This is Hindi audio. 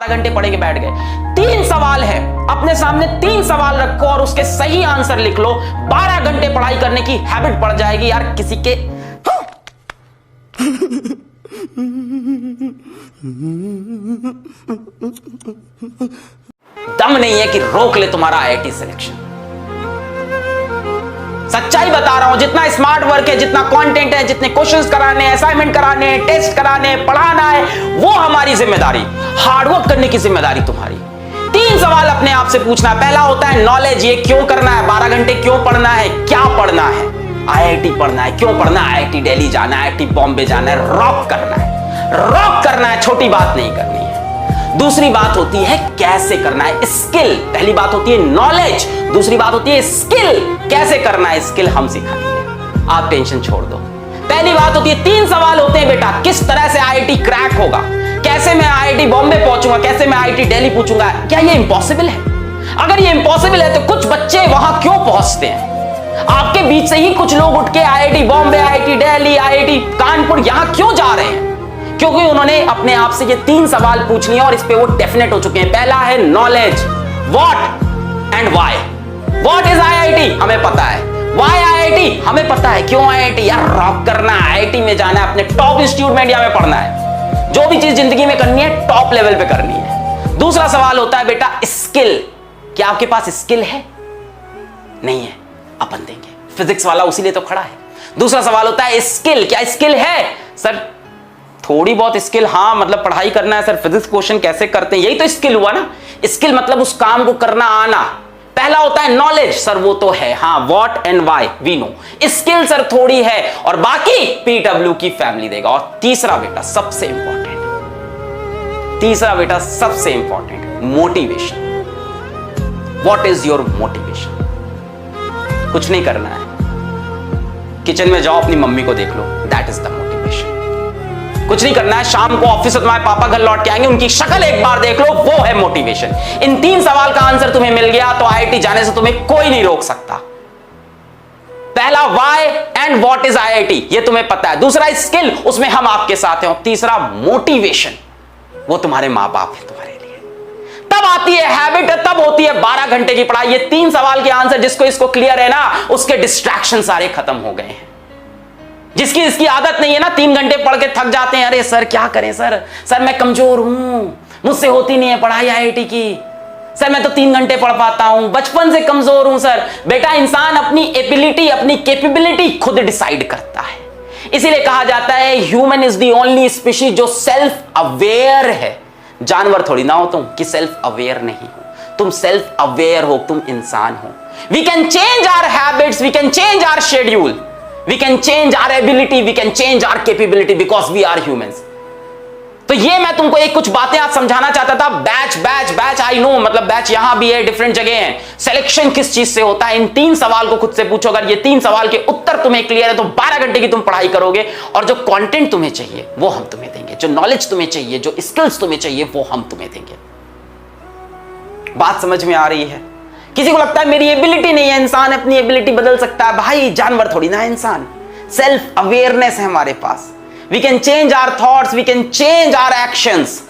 घंटे पढ़े के बैठ गए। 3 सवाल है, अपने सामने 3 सवाल रखो और उसके सही आंसर लिख लो। 12 घंटे पढ़ाई करने की हैबिट पड़ जाएगी यार। किसी के दम नहीं है कि रोक ले तुम्हारा आईआईटी सिलेक्शन। सच्चाई बता रहा हूं, जितना स्मार्ट वर्क है, जितना कंटेंट है, जितने क्वेश्चंस कराने हैं, असाइनमेंट कराने हैं, टेस्ट कराने हैं, पढ़ाना है, वो हमारी जिम्मेदारी। हार्डवर्क करने की जिम्मेदारी तुम्हारी। 3 सवाल अपने आप से पूछना। पहला होता है नॉलेज, ये क्यों करना है, 12 घंटे क्यों पढ़ना है, क्या पढ़ना है, आईआईटी पढ़ना है, क्यों पढ़ना है, आईआईटी दिल्ली जाना है, आईआईटी बॉम्बे जाना है, रॉक करना है, रॉक करना है, छोटी बात नहीं करनी है। दूसरी बात होती है कैसे करना है, स्किल। पहली बात होती है नॉलेज, दूसरी बात होती है स्किल। कैसे करना है, स्किल हम सिखाएंगे, आप टेंशन छोड़ दो। पहली बात होती है 3 सवाल होते हैं बेटा, किस तरह से आईआईटी क्रैक होगा, कैसे मैं आईआईटी बॉम्बे पहुंचूंगा, कैसे मैं आईआईटी दिल्ली पूछूंगा। क्या ये इंपॉसिबल है? अगर ये इंपॉसिबल है तो कुछ बच्चे वहां क्यों पहुंचते हैं? आपके बीच से ही कुछ लोग उठ के IIT Bombay, IIT Delhi, IIT Kanpur यहां क्यों जा रहे हैं? क्योंकि उन्होंने अपने आप से ये 3 सवाल पूछ लिए और इस पे वो डेफिनेट हो चुके हैं। पहला है knowledge, what and why. What is IIT, हमें पता है। व्हाई आईआईटी, हमें पता है। क्यों आईआईटी? यार रॉक करना है, आईआईटी में जाना है, अपने टॉप इंस्टीट्यूट में इंडिया में पढ़ना है। जो भी चीज जिंदगी में करनी है टॉप लेवल पे करनी है। दूसरा सवाल होता है बेटा स्किल। क्या आपके पास स्किल है? नहीं है, अपन देंगे। फिजिक्स वाला उसीलिए तो खड़ा है। दूसरा सवाल होता है स्किल। क्या स्किल है? सर थोड़ी बहुत स्किल, हाँ मतलब पढ़ाई करना है। सर फिजिक्स क्वेश्चन कैसे करते हैं, यही तो स्किल हुआ ना। स्किल मतलब उस काम को करना आना। पहला होता है नॉलेज, सर वो तो है, हाँ what and why we know. Skill sir थोड़ी है और बाकी पीडब्ल्यू की फैमिली देगा। और तीसरा बेटा सबसे इंपॉर्टेंट, तीसरा बेटा सबसे important, motivation. What is your motivation? कुछ नहीं करना है, किचन में जाओ अपनी मम्मी को देख लो, दैट इज द मोटिवेशन। कुछ नहीं करना है, शाम को ऑफिस से तुम्हारे पापा घर लौट के आएंगे, उनकी शक्ल एक बार देख लो, वो है मोटिवेशन। इन 3 सवाल का आंसर तुम्हें मिल गया तो आईआईटी जाने से तुम्हें कोई नहीं रोक सकता। पहला why and what is IIT, ये तुम्हें पता है। दूसरा स्किल, उसमें हम आपके साथ हैं। और तीसरा मोटिवेशन, वो तुम्हारे मां बाप है तुम्हारे लिए। तब आती है हैबिट, तब होती है 12 घंटे की पढ़ाई। ये 3 सवाल के आंसर जिसको इसको क्लियर है ना, उसके डिस्ट्रैक्शन सारे खत्म हो गए हैं। जिसकी इसकी आदत नहीं है ना, 3 घंटे पढ़ के थक जाते हैं, अरे सर क्या करें सर मैं कमजोर हूं, मुझसे होती नहीं है पढ़ाई आईआईटी की, सर मैं तो 3 घंटे पढ़ पाता हूं, बचपन से कमजोर हूं। सर बेटा इंसान अपनी एबिलिटी, अपनी कैपेबिलिटी खुद डिसाइड करता है। इसीलिए कहा जाता है human is the only species जो सेल्फ अवेयर है। जानवर थोड़ी ना हो तुम कि सेल्फ अवेयर नहीं हो, तुम सेल्फ अवेयर हो, तुम इंसान हो। We can change our habits, we can change our schedule, we can change our ability, we can change our capability because we are humans। तो ये मैं तुमको एक कुछ बातें आज समझाना चाहता था। बैच आई नो, मतलब बैच यहां भी है, डिफरेंट जगह है। सिलेक्शन किस चीज से होता है, इन 3 सवाल को खुद से पूछो। अगर ये 3 सवाल के उत्तर तुम्हें क्लियर है तो 12 घंटे की तुम पढ़ाई करोगे और जो कंटेंट तुम्हें चाहिए वो हम तुम्हें देंगे, जो नॉलेज तुम्हें चाहिए, जो स्किल्स तुम्हें चाहिए वो हम तुम्हें देंगे। बात समझ में आ रही है? किसी को लगता है मेरी एबिलिटी नहीं है, इंसान अपनी एबिलिटी बदल सकता है। भाई जानवर थोड़ी ना है इंसान, सेल्फ अवेयरनेस है हमारे पास। We can change our thoughts, we can change our actions.